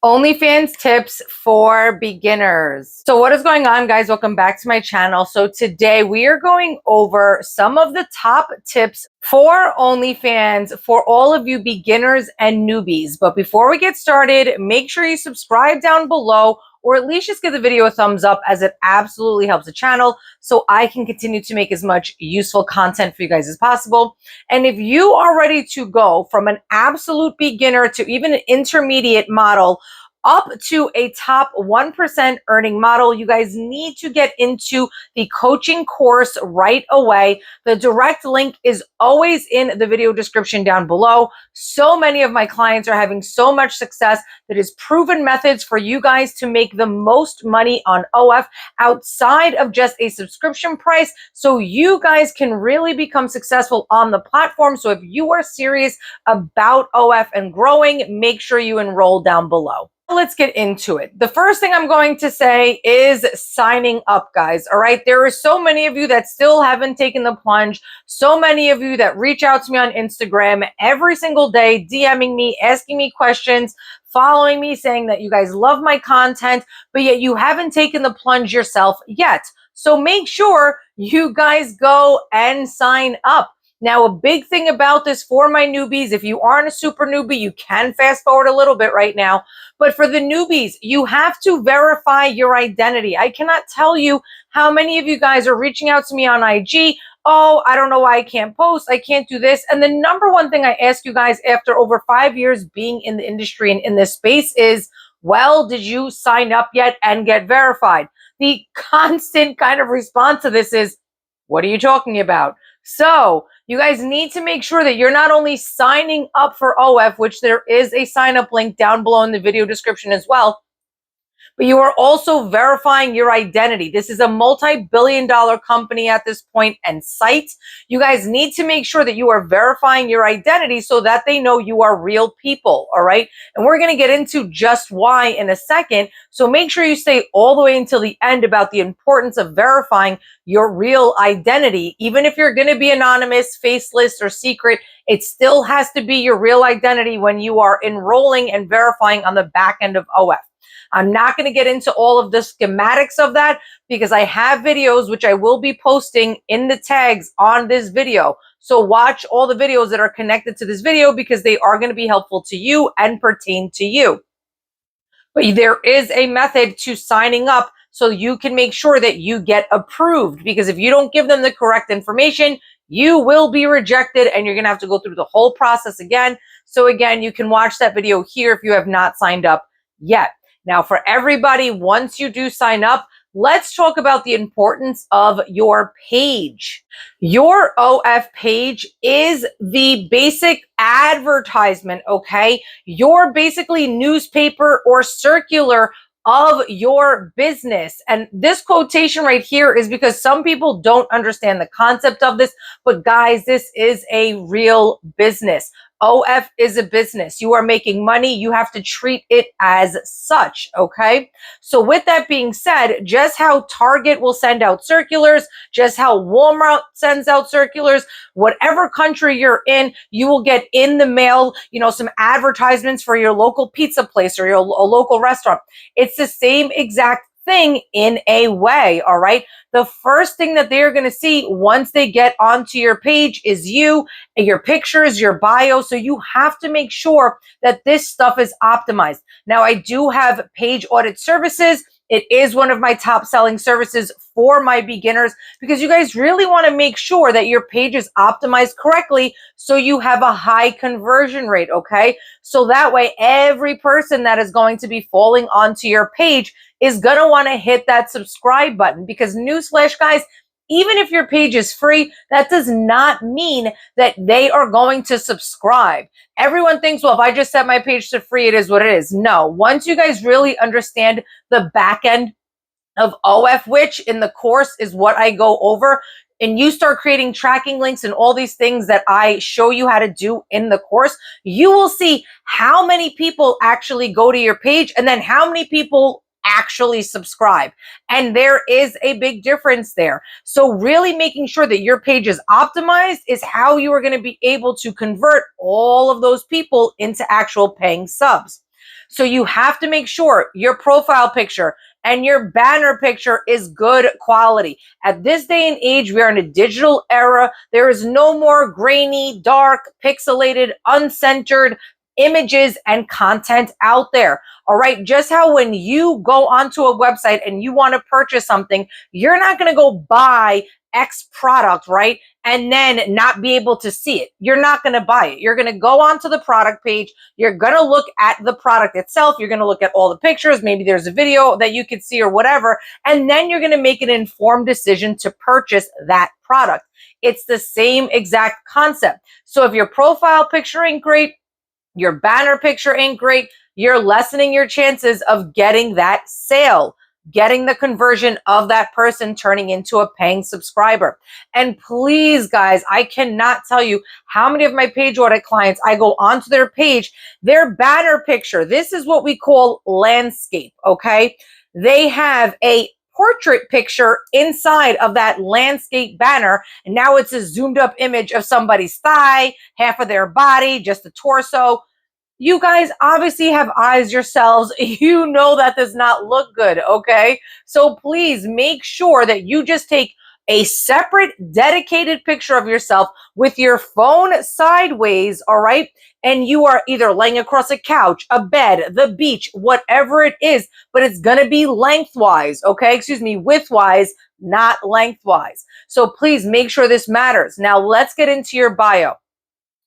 OnlyFans tips for beginners. So what is going on, guys? Welcome back to my channel. So today we are going over some of the top tips for OnlyFans for all of you beginners and newbies. But before we get started, make sure you subscribe down below, or at least just give the video a thumbs up, as it absolutely helps the channel so I can continue to make as much useful content for you guys as possible. And if you are ready to go from an absolute beginner to even an intermediate model up to a top 1% earning model, you guys need to get into the coaching course right away. The direct link is always in the video description down below. So many of my clients are having so much success that is proven methods for you guys to make the most money on OF outside of just a subscription price, so you guys can really become successful on the platform. So if you are serious about OF and growing, make sure you enroll down below. Let's get into it. The first thing I'm going to say is signing up, guys. All right. There are so many of you that still haven't taken the plunge. So many of you that reach out to me on Instagram every single day, DMing me, asking me questions, following me, saying that you guys love my content, but yet you haven't taken the plunge yourself yet. So make sure you guys go and sign up. Now, a big thing about this for my newbies, if you aren't a super newbie, you can fast forward a little bit right now. But for the newbies, you have to verify your identity. I cannot tell you how many of you guys are reaching out to me on IG. Oh, I don't know why I can't post. I can't do this. And the number one thing I ask you guys after over 5 years being in the industry and in this space is, well, did you sign up yet and get verified? The constant kind of response to this is, what are you talking about? So you guys need to make sure that you're not only signing up for OF, which there is a sign up link down below in the video description as well, but you are also verifying your identity. This is a multi-billion-dollar company at this point and site. You guys need to make sure that you are verifying your identity so that they know you are real people, all right? And we're going to get into just why in a second. So make sure you stay all the way until the end about the importance of verifying your real identity. Even if you're going to be anonymous, faceless, or secret, it still has to be your real identity when you are enrolling and verifying on the back end of OF. I'm not going to get into all of the schematics of that because I have videos which I will be posting in the tags on this video. So watch all the videos that are connected to this video because they are going to be helpful to you and pertain to you. But there is a method to signing up so you can make sure that you get approved, because if you don't give them the correct information, you will be rejected and you're going to have to go through the whole process again. So again, you can watch that video here if you have not signed up yet. Now, for everybody, once you do sign up, let's talk about the importance of your page. Your OF page is the basic advertisement, okay? Your basically newspaper or circular of your business. And this quotation right here is because some people don't understand the concept of this, but guys, this is a real business. OF is a business. You are making money. You have to treat it as such, okay? So with that being said, just how Target will send out circulars, just how Walmart sends out circulars, whatever country you're in, you will get in the mail, some advertisements for your local pizza place or your local restaurant. It's the same exact thing in a way, all right? The first thing that they're going to see once they get onto your page is you, your pictures, your bio. So you have to make sure that this stuff is optimized. Now, I do have page audit services. It is one of my top selling services for my beginners because you guys really want to make sure that your page is optimized correctly so you have a high conversion rate, okay? So that way, every person that is going to be falling onto your page is going to want to hit that subscribe button, because newsflash, guys, even if your page is free, that does not mean that they are going to subscribe. Everyone thinks, well, if I just set my page to free, it is what it is. No, once you guys really understand the back end of OF, which in the course is what I go over, and you start creating tracking links and all these things that I show you how to do in the course, you will see how many people actually go to your page and then how many people actually subscribe. And there is a big difference there. So really making sure that your page is optimized is how you are going to be able to convert all of those people into actual paying subs. So you have to make sure your profile picture and your banner picture is good quality. At this day and age, we are in a digital era. There is no more grainy, dark, pixelated, uncentered images and content out there. All right. Just how when you go onto a website and you want to purchase something, you're not going to go buy X product, right? And then not be able to see it. You're not going to buy it. You're going to go onto the product page. You're going to look at the product itself. You're going to look at all the pictures. Maybe there's a video that you could see or whatever. And then you're going to make an informed decision to purchase that product. It's the same exact concept. So if your profile picture ain't great, your banner picture ain't great, you're lessening your chances of getting that sale, getting the conversion of that person turning into a paying subscriber. And please, guys, I cannot tell you how many of my page audit clients, I go onto their page, their banner picture, this is what we call landscape, okay? They have a portrait picture inside of that landscape banner, and now it's a zoomed up image of somebody's thigh, half of their body, just the torso. You guys obviously have eyes yourselves. You know that does not look good, okay? So please make sure that you just take a separate dedicated picture of yourself with your phone sideways, all right? And you are either laying across a couch, a bed, the beach, whatever it is, but it's gonna be lengthwise, okay? Excuse me, widthwise, not lengthwise. So please make sure this matters. Now let's get into your bio.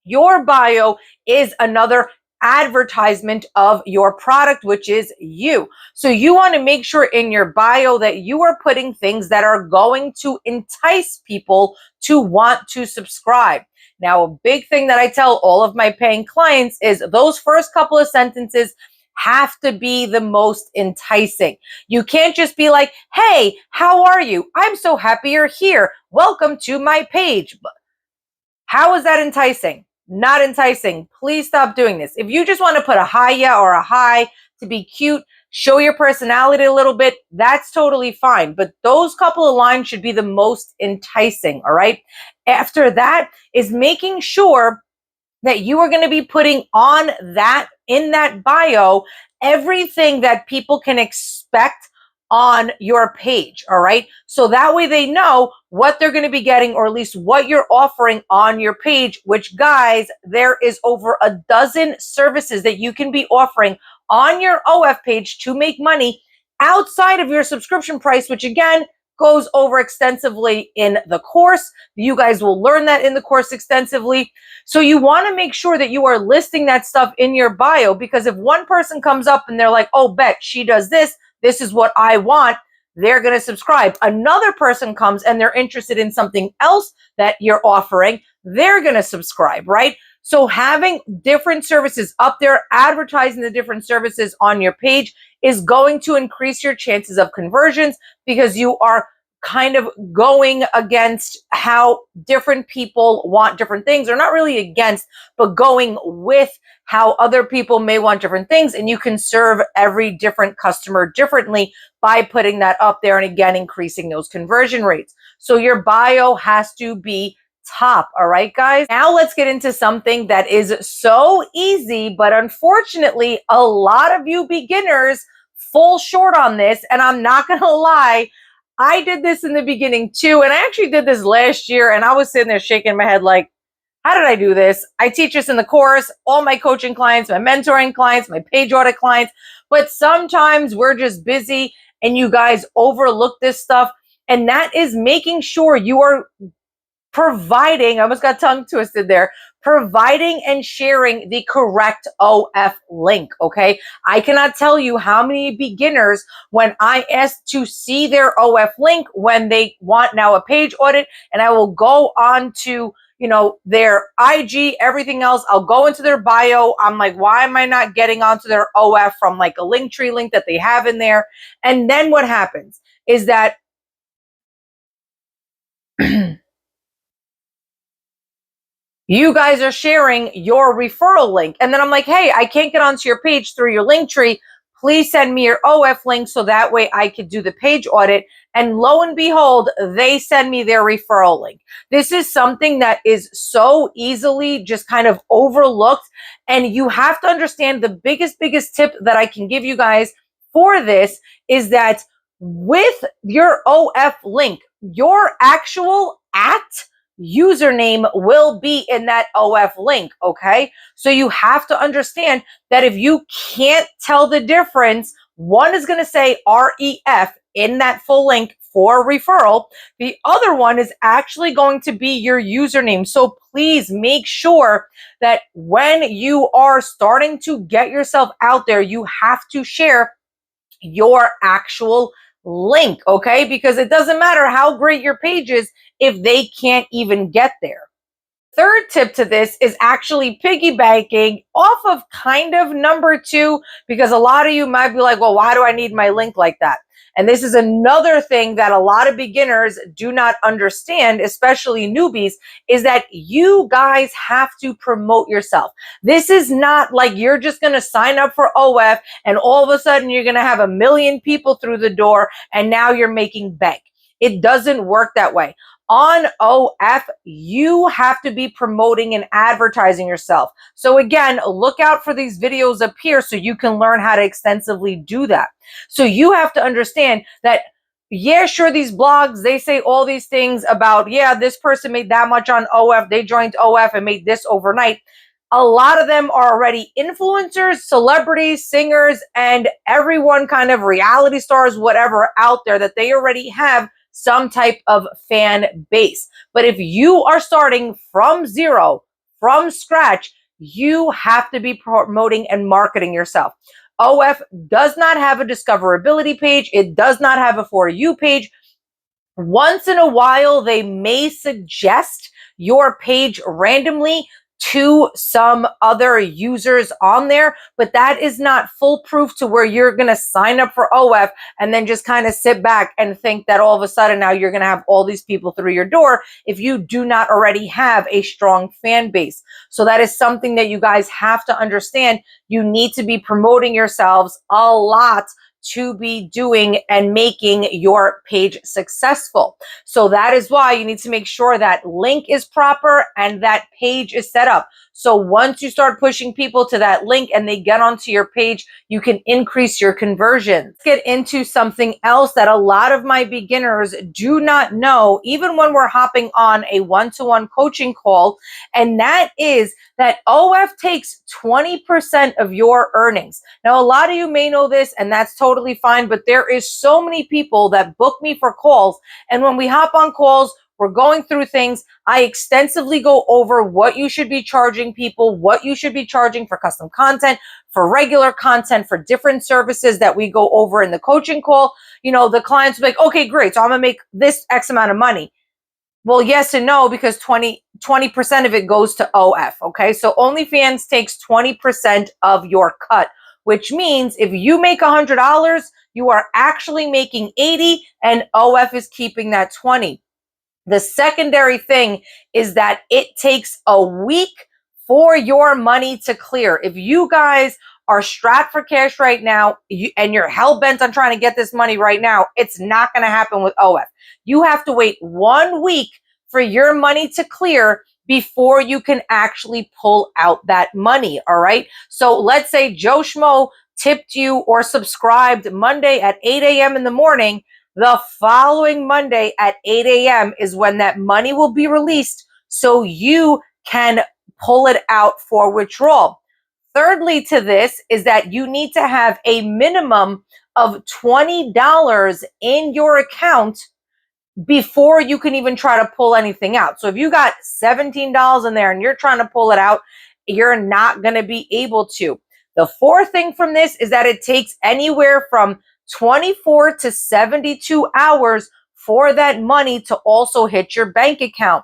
Your bio is another advertisement of your product, which is you. So you want to make sure in your bio that you are putting things that are going to entice people to want to subscribe. Now, a big thing that I tell all of my paying clients is those first couple of sentences have to be the most enticing. You can't just be like, hey, how are you? I'm so happy you're here. Welcome to my page. How is that enticing? Not enticing. Please stop doing this. If you just want to put a hiya or a hi to be cute, show your personality a little bit, that's totally fine. But those couple of lines should be the most enticing, all right? After that is making sure that you are going to be putting on that, in that bio, everything that people can expect on your page, all right? So that way they know what they're going to be getting, or at least what you're offering on your page, which, guys, there is over a dozen services that you can be offering on your OF page to make money outside of your subscription price, which again goes over extensively in the course. You guys will learn that in the course extensively. So you want to make sure that you are listing that stuff in your bio, because if one person comes up and they're like, oh, bet she does this, this is what I want, they're going to subscribe. Another person comes and they're interested in something else that you're offering, they're going to subscribe, right? So having different services up there, advertising the different services on your page is going to increase your chances of conversions, because you are kind of going against how different people want different things, or not really against, but going with how other people may want different things. And you can serve every different customer differently by putting that up there, and again, increasing those conversion rates. So your bio has to be top. All right, guys. Now let's get into something that is so easy, but unfortunately, a lot of you beginners fall short on this. And I'm not going to lie, I did this in the beginning too. And I actually did this last year, and I was sitting there shaking my head like, how did I do this? I teach this in the course, all my coaching clients, my mentoring clients, my page audit clients, but sometimes we're just busy and you guys overlook this stuff. And that is making sure you are providing, I almost got tongue twisted there, providing and sharing the correct OF link, okay? I cannot tell you how many beginners, when I ask to see their OF link when they want now a page audit, and I will go on to, you know, their IG, everything else, I'll go into their bio. I'm like, why am I not getting onto their OF from like a Linktree link that they have in there? And then what happens is that you guys are sharing your referral link. And then I'm like, hey, I can't get onto your page through your Linktree. please send me your OF link so that way I could do the page audit. And lo and behold, they send me their referral link. This is something that is so easily just kind of overlooked. And you have to understand the biggest tip that I can give you guys for this is that with your OF link, your actual username will be in that OF link, okay? So you have to understand that if you can't tell the difference, one is going to say REF in that full link for referral. The other one is actually going to be your username. So please make sure that when you are starting to get yourself out there, you have to share your actual link, okay? Because it doesn't matter how great your page is if they can't even get there. Third tip to this is actually piggybacking off of kind of number 2, because a lot of you might be like, well, why do I need my link like that? And this is another thing that a lot of beginners do not understand, especially newbies, is that you guys have to promote yourself. This is not like you're just going to sign up for OF and all of a sudden you're going to have 1 million people through the door and now you're making bank. It doesn't work that way. On OF, you have to be promoting and advertising yourself. So again, look out for these videos up here so you can learn how to extensively do that. So you have to understand that, yeah, sure, these blogs, they say all these things about, yeah, this person made that much on OF, they joined OF and made this overnight. A lot of them are already influencers, celebrities, singers, and everyone kind of reality stars, whatever out there that they already have some type of fan base. But if you are starting from zero, from scratch, you have to be promoting and marketing yourself. OF does not have a discoverability page. It does not have a For You page. Once in a while, they may suggest your page randomly to some other users on there, but that is not foolproof to where you're going to sign up for OF and then just kind of sit back and think that all of a sudden now you're going to have all these people through your door if you do not already have a strong fan base. So that is something that you guys have to understand. You need to be promoting yourselves a lot to be doing and making your page successful. So that is why you need to make sure that link is proper and that page is set up. So once you start pushing people to that link and they get onto your page, you can increase your conversion. Let's get into something else that a lot of my beginners do not know, even when we're hopping on a one-to-one coaching call, and that is that OF takes 20% of your earnings. Now, a lot of you may know this, and that's totally fine, but there is so many people that book me for calls, and when we hop on calls, we're going through things. I extensively go over what you should be charging people, what you should be charging for custom content, for regular content, for different services that we go over in the coaching call. You know, the clients will be like, okay, great. So I'm going to make this X amount of money. Well, yes and no, because 20% of it goes to OF. Okay. So OnlyFans takes 20% of your cut, which means if you make $100, you are actually making 80 and OF is keeping that 20. The secondary thing is that it takes a week for your money to clear. If you guys are strapped for cash right now and you're hell-bent on trying to get this money right now, it's not going to happen with OF. You have to wait 1 week for your money to clear before you can actually pull out that money, all right? So let's say Joe Schmo tipped you or subscribed Monday at 8 a.m. in the morning. The following Monday at 8 a.m. is when that money will be released so you can pull it out for withdrawal. Thirdly to this is that you need to have a minimum of $20 in your account before you can even try to pull anything out. So if you got $17 in there and you're trying to pull it out, you're not going to be able to. The fourth thing from this is that it takes anywhere from 24 to 72 hours for that money to also hit your bank account.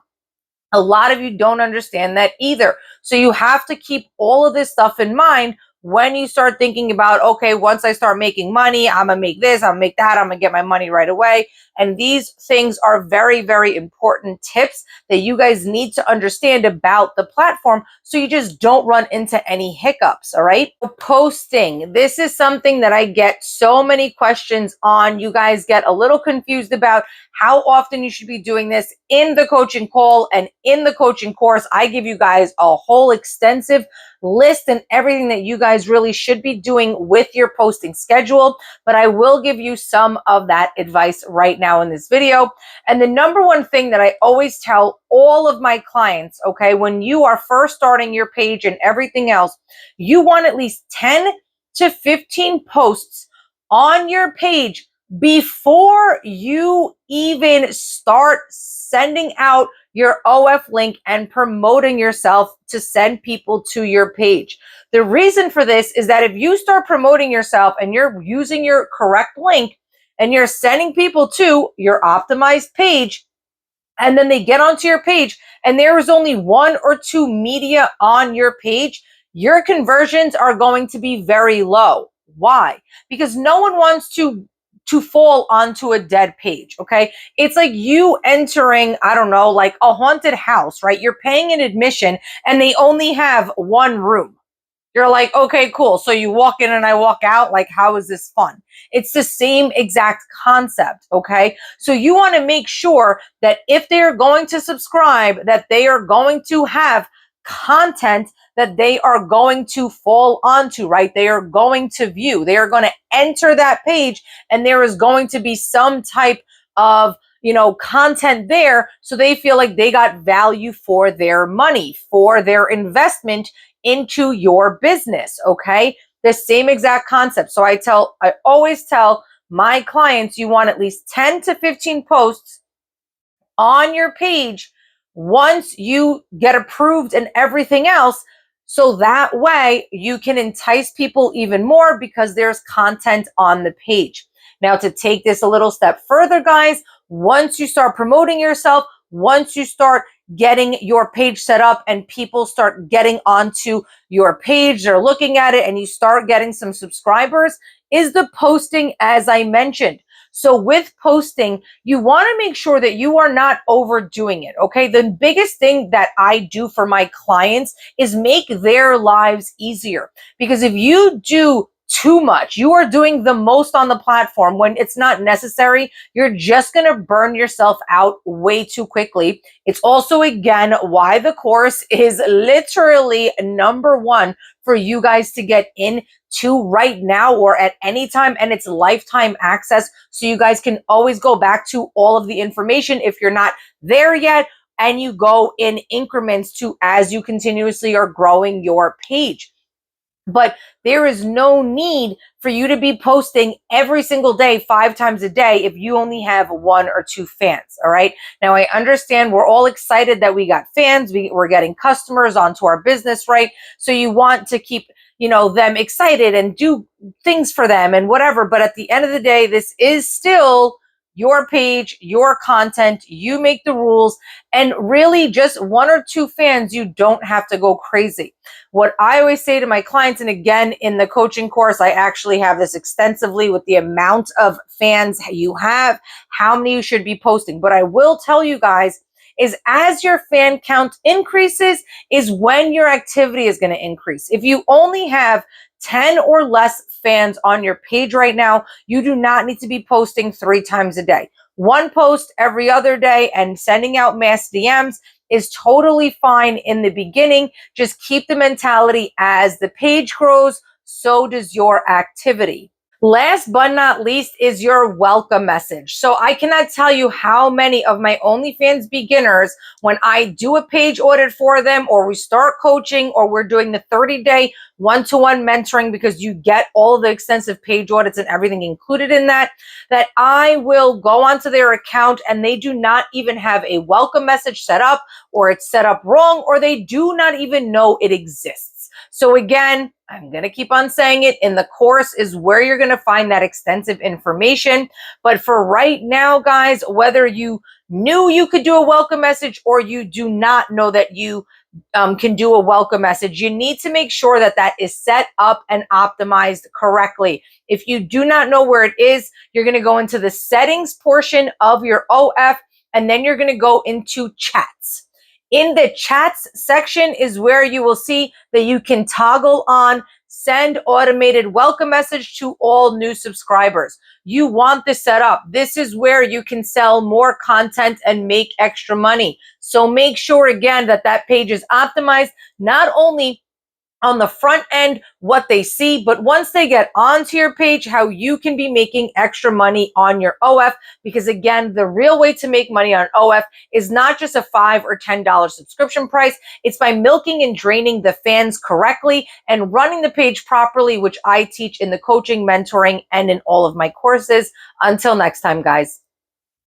A lot of you don't understand that either. So you have to keep all of this stuff in mind when you start thinking about, okay, once I start making money, I'm gonna make this, I'm gonna make that, I'm gonna get my money right away. And these things are very, very important tips that you guys need to understand about the platform so you just don't run into any hiccups, all right? Posting. This is something that I get so many questions on. You guys get a little confused about how often you should be doing this. In the coaching call and in the coaching course, I give you guys a whole extensive list and everything that you guys really should be doing with your posting schedule. But I will give you some of that advice right now in this video. And the number one thing that I always tell all of my clients, okay, when you are first starting your page and everything else, you want at least 10 to 15 posts on your page before you even start sending out your OF link and promoting yourself to send people to your page. The reason for this is that if you start promoting yourself and you're using your correct link and you're sending people to your optimized page, and then they get onto your page and there is only 1 or 2 media on your page, your conversions are going to be very low. Why? Because no one wants to fall onto a dead page, okay? It's like you entering, I don't know, like a haunted house, right? You're paying an admission and they only have 1 room. You're like, okay, cool. So you walk in and I walk out. Like, how is this fun? It's the same exact concept, okay? So you want to make sure that if they're going to subscribe, that they are going to have content that they are going to fall onto, right? They are going to view. They are going to enter that page and there is going to be some type of content there, so they feel like they got value for their money, for their investment into your business, okay? The same exact concept. So I always tell my clients, you want at least 10 to 15 posts on your page once you get approved and everything else. So that way you can entice people even more because there's content on the page. Now, to take this a little step further, guys, once you start promoting yourself, once you start getting your page set up and people start getting onto your page, they're looking at it and you start getting some subscribers, is the posting, as I mentioned. So with posting, you want to make sure that you are not overdoing it, okay? The biggest thing that I do for my clients is make their lives easier. Because if you do too much, you are doing the most on the platform when it's not necessary, you're just going to burn yourself out way too quickly. It's also, again, why the course is literally number 1 for you guys to get into right now or at any time, and it's lifetime access, so you guys can always go back to all of the information if you're not there yet, and you go in increments to as you continuously are growing your page. But there is no need for you to be posting every single day, 5 times a day, if you only have 1 or 2 fans, all right? Now, I understand we're all excited that we got fans. We're getting customers onto our business, right? So you want to keep, them excited and do things for them and whatever. But at the end of the day, this is still your page, your content, you make the rules, and really just 1 or 2 fans, you don't have to go crazy. What I always say to my clients, and again, in the coaching course, I actually have this extensively with the amount of fans you have, how many you should be posting. But I will tell you guys, is as your fan count increases is when your activity is going to increase. If you only have 10 or less fans on your page right now, you do not need to be posting 3 times a day. 1 post every other day and sending out mass DMs is totally fine in the beginning. Just keep the mentality as the page grows, so does your activity. Last but not least is your welcome message. So I cannot tell you how many of my OnlyFans beginners, when I do a page audit for them, or we start coaching, or we're doing the 30-day one-to-one mentoring, because you get all of the extensive page audits and everything included in that I will go onto their account and they do not even have a welcome message set up, or it's set up wrong, or they do not even know it exists. So again, I'm going to keep on saying it, in the course is where you're going to find that extensive information. But for right now, guys, whether you knew you could do a welcome message or you do not know that you can do a welcome message. You need to make sure that that is set up and optimized correctly. If you do not know where it is, you're going to go into the settings portion of your OF, and then you're going to go into chats. In the chats section is where you will see that you can toggle on send automated welcome message to all new subscribers. You want this set up. This is where you can sell more content and make extra money. So make sure again that that page is optimized, not only on the front end, what they see, but once they get onto your page, how you can be making extra money on your OF. Because again, the real way to make money on OF is not just a $5 or $10 subscription price. It's by milking and draining the fans correctly and running the page properly, which I teach in the coaching, mentoring, and in all of my courses. Until next time, guys.